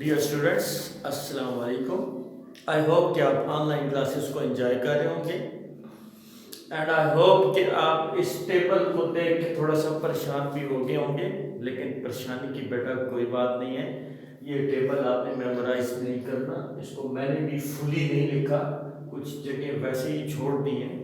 Dear students, अस्सलाम वालेकुम। I hope कि आप ऑनलाइन क्लासेस को एंजॉय कर रहे होंगे एंड आई होप कि आप इस टेबल को देख के थोड़ा सा परेशान भी हो गए होंगे, लेकिन परेशानी की बेटा कोई बात नहीं है। ये टेबल आपने मेमोराइज नहीं करना, इसको मैंने भी फुली नहीं लिखा, कुछ जगह वैसे ही छोड़ दी हैं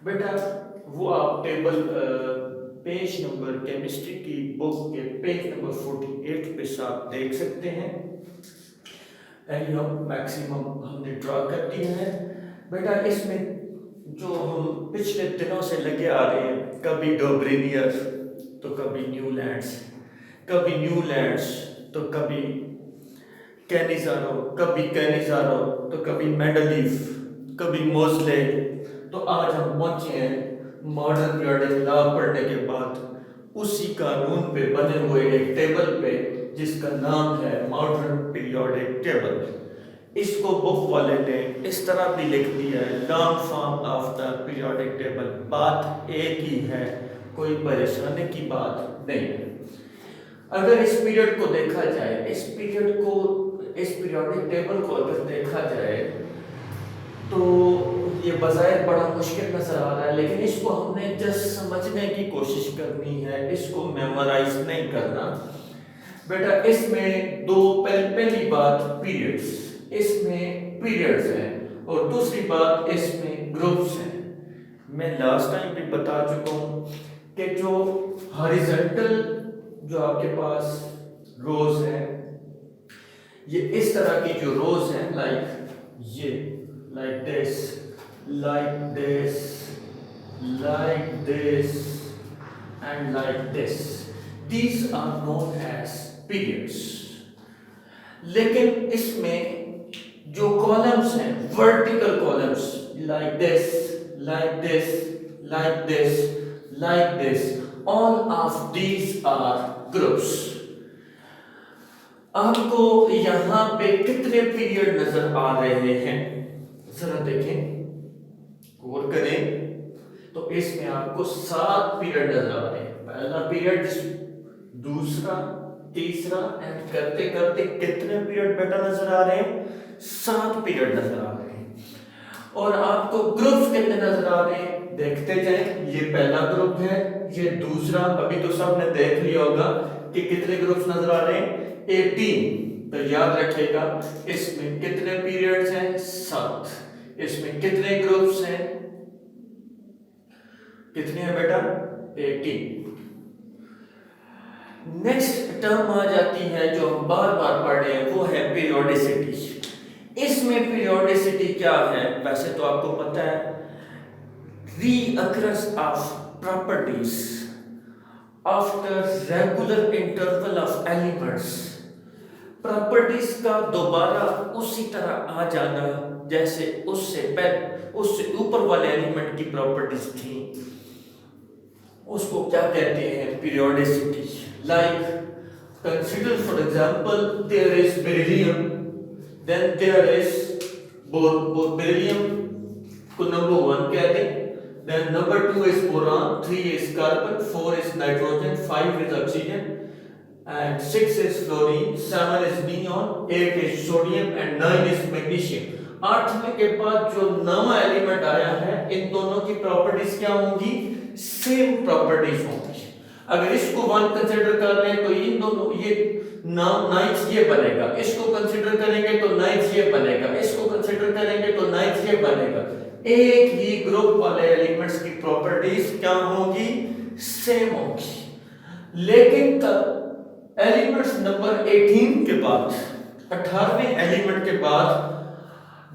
बेटा। वो आप टेबल पेज नंबर केमिस्ट्री की बुक के पेज नंबर 48 पे आप देख सकते हैं। एरियम मैक्सिमम हमने ड्रॉ कर दिया है बेटा। इसमें जो हम पिछले दिनों से लगे आ रहे हैं, कभी डोब्रेनियर तो कभी न्यूलैंड्स, कभी न्यूलैंड्स तो कभी कैनिजारो, कभी कैनिजारो तो कभी मेंडलीफ, कभी मोज़ले। तो आज हम पहुंचे हैं मॉडर्न पीरियोडिक लॉ पढ़ने के बाद उसी कानून पे बने हुए एक टेबल पे जिसका नाम है मॉडर्न पीरियोडिक टेबल। इसको बुक वाले ने इस तरह भी लिख दिया है, long form of the periodic table. बात एक ही है, कोई परेशानी की बात नहीं है। अगर इस पीरियड को देखा जाए, इस पीरियोडिक टेबल को अगर देखा जाए तो ये बज़ाहिर बड़ा मुश्किल नजर आ रहा है, लेकिन इसको हमने जस्ट समझने की कोशिश करनी है, इसको मेमोराइज नहीं करना बेटा। इसमें दो पहली बात पीरियड्स, इसमें पीरियड्स हैं और दूसरी बात इसमें ग्रुप्स हैं। मैं लास्ट टाइम भी बता चुका हूं कि जो हॉरिजॉन्टल जो आपके पास रोज है, ये इस तरह की जो रोज हैं, like this, like this, like this and like this. These are known as periods. लेकिन इसमें जो कॉलम्स हैं, vertical columns, like this, like this, like this, like this, all of these are groups. आपको यहां पे कितने पीरियड नजर आ रहे हैं, जरा देखें, गौर करें। तो इसमें आपको 7 पीरियड नजर आ रहे हैं। पहला पीरियड, दूसरा, तीसरा एंड करते करते कितने पीरियड बेटा नजर आ रहे हैं? 7 पीरियड नजर आ रहे हैं। और आपको ग्रुप्स कितने नजर आ रहे हैं, देखते जाएं। ये पहला ग्रुप है, ये दूसरा, अभी तो सबने देख लिया होगा कि कितने ग्रुप्स नजर आ रहे हैं, 18। तो याद रखिएगा इसमें कितने पीरियड्स हैं, 7। इसमें कितने ग्रुप्स हैं, कितने हैं बेटा, 18। नेक्स्ट टर्म आ जाती है जो हम बार बार पढ़ रहे हैं, वो है पीरियोडिसिटी। इसमें पीरियोडिसिटी क्या है? वैसे तो आपको पता है, recurrence of properties after regular interval of elements. Properties का दोबारा उसी तरह आ जाना जैसे उससे ऊपर वाले एलिमेंट की प्रॉपर्टीज थी, उसको क्या कहते हैं, periodicity. Like consider for example there is beryllium, then there is beryllium को नंबर 1 कहते हैं, then number 2 is boron, 3 is carbon, 4 is nitrogen, 5 is oxygen and 6 is fluorine, 7 is neon, 8 is sodium and 9 is magnesium। 8वें के बाद जो नवा element आया है, इन दोनों की प्रॉपर्टीज क्या होंगी, सेम प्रॉपर्टीज होंगी। अगर इसको 1 कंसीडर कर रहे हैं तो इन दोनों, ये 9th ये बनेगा, इसको कंसीडर करेंगे तो 9th ये बनेगा, इसको कंसीडर करेंगे तो 9th ये बनेगा। एक ही ग्रुप वाले एलिमेंट्स की प्रॉपर्टीज क्या होंगी, सेम होंगी। लेकिन तब एलिमेंट्स नंबर 18 के बाद, 18वें एलिमेंट के बाद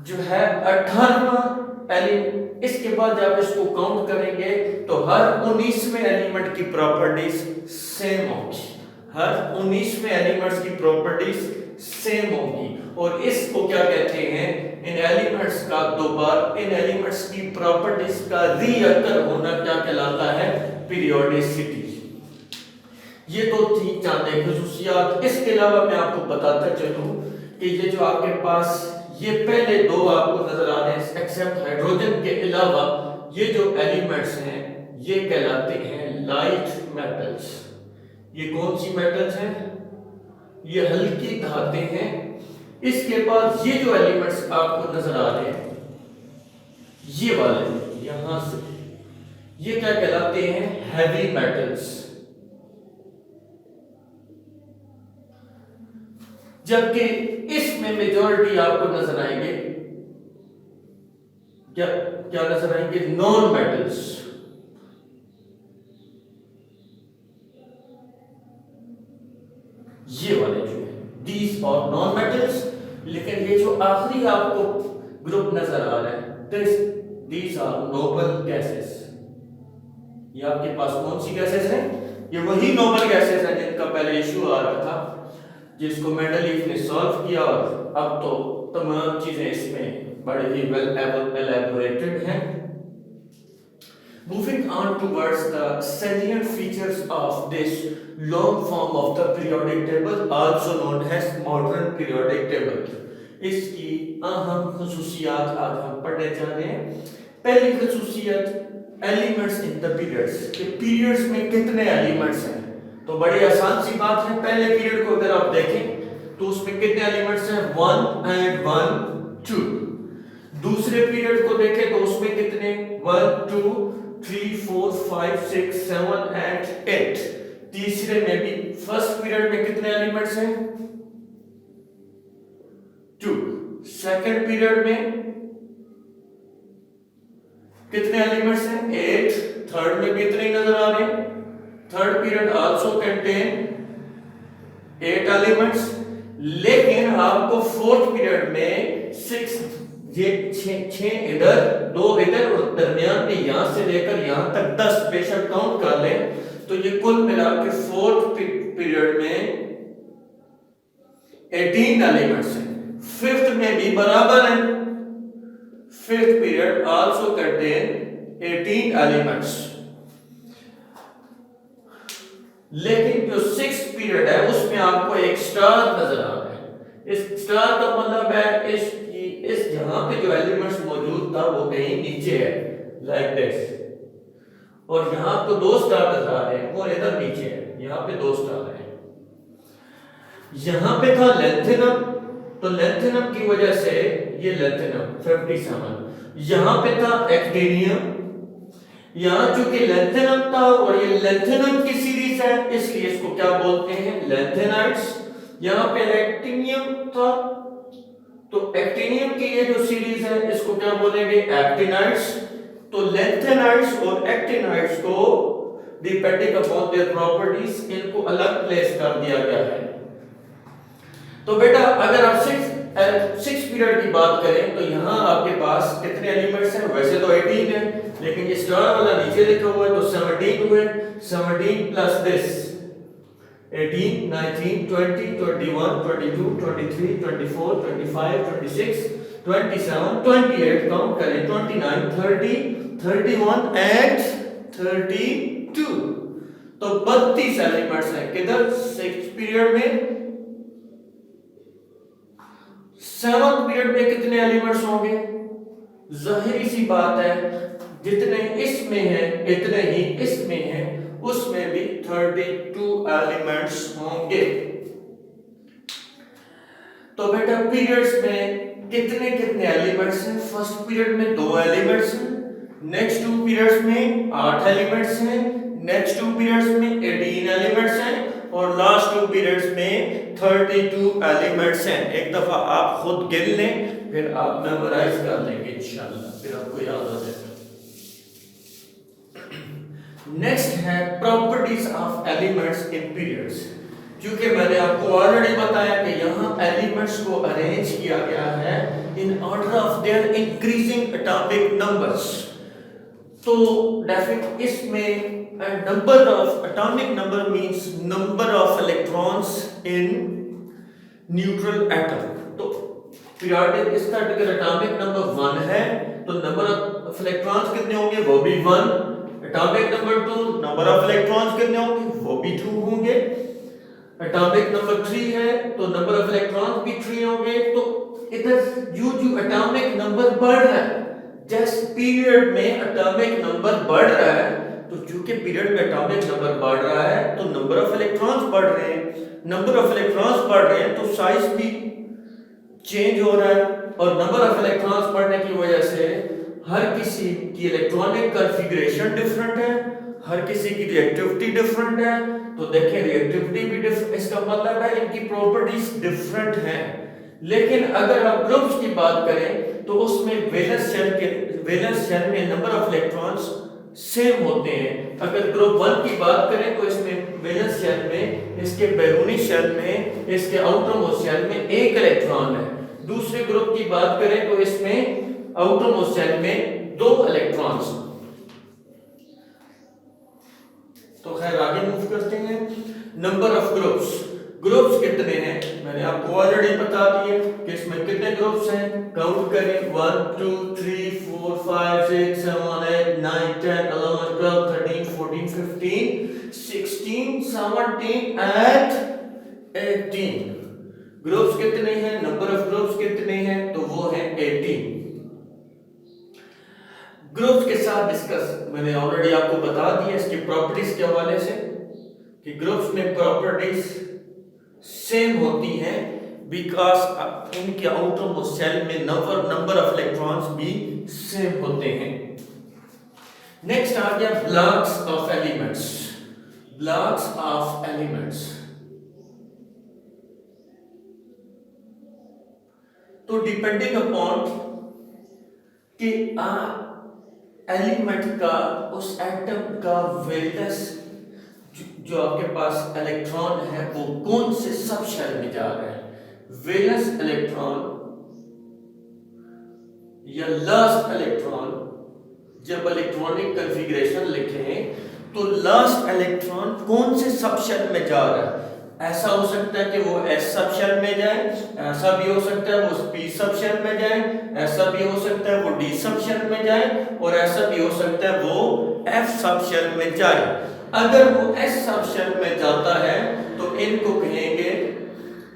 जो है 18वां एलिमेंट, इसके बाद जब इसको काउंट करेंगे तो हर 19वें एलिमेंट की प्रॉपर्टीज सेम होंगी, हर 19वें एलिमेंट्स की प्रॉपर्टीज सेम होंगी। और इसको क्या कहते हैं, इन एलिमेंट्स का दोबारा, इन एलिमेंट्स की प्रॉपर्टीज का रीअकर होना क्या कहलाता है, पीरियोडिसिटी। ये तो थी चंद खुसूसियात। इसके अलावा मैं आपको बताता चलूं कि ये जो आपके पास ये पहले दो आपको नजर आ रहे हैं, एक्सेप्ट हाइड्रोजन के अलावा, ये जो एलिमेंट्स हैं ये कहलाते हैं लाइट मेटल्स। ये कौन सी मेटल्स हैं? ये हल्की धातें हैं। इसके बाद ये जो एलिमेंट्स आपको नजर आ रहे हैं, ये वाले यहां से, ये क्या कहलाते हैं? Heavy metals. जबकि इसमें मेजॉरिटी आपको नजर आएंगे, क्या क्या नजर आएंगे? Non metals. ये वाले जो है दीज और नॉन मेटल्स। लेकिन ये जो आखिरी आपको ग्रुप नजर आ रहा है, दीज आर नोबल गैसेस। ये आपके पास कौन सी गैसेस हैं? ये वही नोबल गैसेस हैं जिनका पहले इशू आ रहा था, जिसको मेंडलीफ ने सॉल्व किया, और अब तो तमाम चीजें इसमें बड़े ही वेल एलैबोरेटेड हैं। Moving on towards the salient features of this long form of the periodic table, also known as modern periodic table. इसकी अहम खसूसियात आज हम पढ़ने जा रहे हैं। पहली खसूसियत, एलिमेंट्स इन द पीरियड्स, कि पीरियड्स में कितने एलिमेंट्स हैं। तो बड़ी आसान सी बात है, पहले पीरियड को अगर आप देखें तो उसमें कितने एलिमेंट्स हैं? 1 and 1 2। दूसरे पीरियड को देखें तो उसमें कितने? 1 2 3 4 5 6 7 and 8। तीसरे में भी फर्स्ट पीरियड में कितने एलिमेंट्स हैं? 2। सेकंड पीरियड में कितने एलिमेंट्स हैं? 8। थर्ड में भी इतने ही नजर आ रहे हैं। Third period also contain 8 elements. लेकिन आपको फोर्थ पीरियड में 6, ये 6 इधर, 2 इधर और दरमियान में यहां से लेकर यहां तक 10 बेशक काउंट कर लें तो ये कुल मिलाकर फोर्थ पीरियड में 18 एलिमेंट्स हैं। फिफ्थ में भी बराबर है, fifth period also contain 18 elements. लेकिन जो सिक्स्थ पीरियड है उसमें आपको एक स्टार नजर आ रहा है। इस स्टार का मतलब है इस जहां पे जो एलिमेंट्स मौजूद था वो कहीं नीचे है, लाइक दिस। और यहां तो 2 स्टार नजर आ रहे हैं, वो इधर नीचे है, यहां पे 2 स्टार है। यहां पे था लेंथेनम, तो लेंथेनम की वजह से ये लेंथेनम 57। यहां पे था एक्टिनियम, यहां चूंकि लेंथेनम था और ये लेंथेनम की सीरीज है इसलिए इसको क्या बोलते हैं? लेंथेनाइट्स। यहां पे एक्टिनियम था तो एक्टिनियम की ये जो सीरीज है इसको क्या बोलेंगे? एक्टिनाइट्स। तो लेंथेनाइट्स और एक्टिनाइट्स को डिपेंडिंग अपॉन देयर प्रॉपर्टीज इनको अलग प्लेस कर दिया गया है। तो बेटा अगर आप सिक्स पीरियड की बात करें तो यहां आपके पास कितने एलिमेंट्स हैं? वैसे तो 18 है, लेकिन ये स्टार वाला नीचे लिखा हुआ है तो 17 हुए। 17 प्लस दिस 18 19 20 21 22 23 24 25 26 27 28 काउंट करें 29 30 31 एंड 32। तो 32 एलिमेंट्स हैं किधर? सिक्स्थ पीरियड में। सेवंथ पीरियड में कितने एलिमेंट्स होंगे? जाहिर सी बात है जितने इसमें हैं इतने ही इसमें हैं, उसमें भी 32 एलिमेंट्स होंगे। तो बेटा पीरियड्स में कितने कितने एलिमेंट्स हैं? फर्स्ट पीरियड में 2 एलिमेंट्स हैं, नेक्स्ट 2 पीरियड्स में 8 एलिमेंट्स हैं, नेक्स्ट 2 पीरियड्स में 18 एलिमेंट्स हैं और लास्ट 2 पीरियड्स में 32 एलिमेंट्स हैं। एक दफा आप खुद गिन लें फिर आप मेमोराइज कर लेंगे इंशाल्लाह, फिर आपको याद हो जाएगा। नेक्स्ट है properties of elements in periods. क्योंकि मैंने आपको ऑलरेडी बताया कि यहाँ एलिमेंट्स को अरेंज किया गया है in order of their increasing atomic numbers. तो डेफिनेट इसमें number of atomic number means number of electrons in neutral atom. तो पीरियोडिक इसका अगर एटॉमिक नंबर 1 है तो नंबर ऑफ इलेक्ट्रॉन्स कितने होंगे? वो भी 1। Atomic number 2 number of electrons कितने होंगे? वो भी 2 होंगे। एटॉमिक नंबर 3 है तो नंबर ऑफ इलेक्ट्रॉन्स भी 3 होंगे। तो इधर जो एटॉमिक नंबर बढ़ रहा है, जिस पीरियड में एटॉमिक नंबर बढ़ रहा है तो चूंकि पीरियड में एटॉमिक नंबर बढ़ रहा है तो नंबर ऑफ इलेक्ट्रॉन्स बढ़ रहे हैं, नंबर ऑफ इलेक्ट्रॉन्स बढ़ रहे हैं तो साइज भी चेंज हो रहा है, और नंबर ऑफ इलेक्ट्रॉन्स बढ़ने की वजह से हर किसी की इलेक्ट्रॉनिक कॉन्फ़िगरेशन डिफरेंट है, हर किसी की रिएक्टिविटी डिफरेंट है। तो देखें रिएक्टिविटी भी डिफरेंट, इसका मतलब है इनकी प्रॉपर्टीज डिफरेंट हैं। लेकिन अगर हम ग्रुप्स की बात करें तो उसमें वैलेंस शेल में नंबर ऑफ इलेक्ट्रॉन्स सेम होते हैं। अगर ग्रुप 1 की बात करें तो इसमें वैलेंस शेल में, इसके बैरूनी शेल में, इसके आउटरमोस्ट शेल में एक इलेक्ट्रॉन है। दूसरे ग्रुप की बात करें तो इसमें आउटरमोस्ट शेल में 2 इलेक्ट्रॉन्स। तो खैर आगे मूव करते हैं। नंबर ऑफ ग्रुप्स कितने हैं मैंने आपको ऑलरेडी बता दिए कि इसमें कितने ग्रुप्स हैं, काउंट करें 1 2 3 4 5 6 7 8 9 10 11 12 13 14 15 16 17 and 18। ग्रुप्स कितने हैं, नंबर ऑफ ग्रुप्स कितने हैं, तो वो है 18। ग्रुप्स के साथ डिस्कस मैंने ऑलरेडी आपको बता दिया इसकी प्रॉपर्टीज के हवाले से कि ग्रुप्स में प्रॉपर्टीज सेम होती हैं बिकॉज इनके आउटरमोस्ट शेल में नंबर ऑफ इलेक्ट्रॉन्स भी सेम होते हैं। नेक्स्ट आ गया ब्लॉक्स ऑफ एलिमेंट्स। तो डिपेंडिंग अपॉन कि एलिमेंट का, उस एटम का वैलेंस जो आपके पास इलेक्ट्रॉन है वो कौन से सब शेल में जा रहा है, वैलेंस इलेक्ट्रॉन या लास्ट इलेक्ट्रॉन। जब इलेक्ट्रॉनिक कॉन्फ़िगरेशन लिखें तो लास्ट इलेक्ट्रॉन कौन से सब शेल में जा रहा है। ऐसा हो सकता है कि वो एस सब शेल में जाए, ऐसा भी हो सकता है वो पी सब शेल में जाए, ऐसा भी हो सकता है वो डी सब शेल में जाए, और ऐसा भी हो सकता है वो एफ सब शेल में जाए। अगर वो एस सब शेल में जाता है तो इनको कहेंगे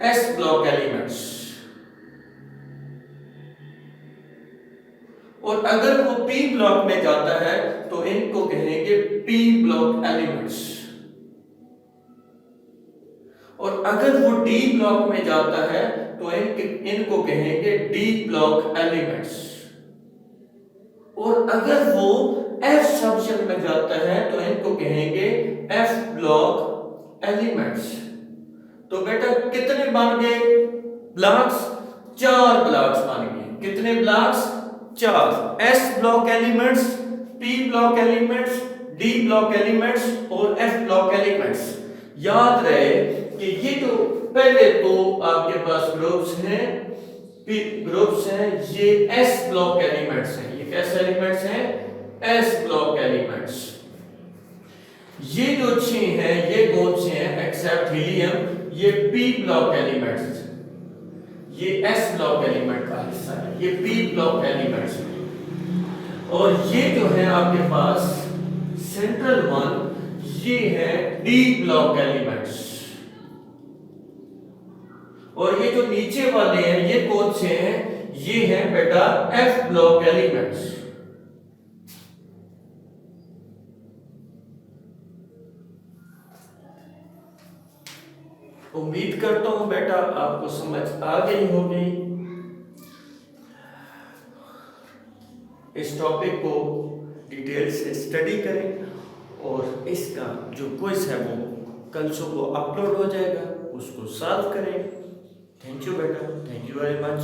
एस ब्लॉक एलिमेंट्स, और अगर वो पी ब्लॉक में जाता है तो इनको कहेंगे पी ब्लॉक एलिमेंट्स, और अगर वो डी ब्लॉक में जाता है तो इनको कहेंगे डी ब्लॉक एलिमेंट्स, और अगर वो एफ सब शेल में जाता है तो इनको कहेंगे एफ ब्लॉक एलिमेंट्स। तो बेटा कितने बन गए ब्लॉक्स, 4 ब्लॉक्स बन गए। कितने blocks, 4। S block elements, P block elements, D block elements और एफ ब्लॉक एलिमेंट्स। याद रहे कि ये जो पहले तो आपके पास ग्रुप्स हैं, ये एस ब्लॉक एलिमेंट्स हैं। ये कैसे एलिमेंट्स हैं, एस ब्लॉक एलिमेंट्स। ये जो 6 हैं ये कौन से हैं, एक्सेप्ट हीलियम, ये पी ब्लॉक एलिमेंट्स। ये एस ब्लॉक एलिमेंट का हिस्सा है, ये पी ब्लॉक एलिमेंट्स है। और ये जो है आपके पास सेंट्रल वन, ये है डी ब्लॉक एलिमेंट्स। और ये जो नीचे वाले हैं ये कौन से हैं, ये हैं बेटा एफ ब्लॉक एलिमेंट्स। उम्मीद करता हूं बेटा आपको समझ आ गई होगी। इस टॉपिक को डिटेल से स्टडी करें, और इसका जो क्विज है वो कल सुबह अपलोड हो जाएगा, उसको सॉल्व करें। थैंक यू बेटा, थैंक यू वेरी मच।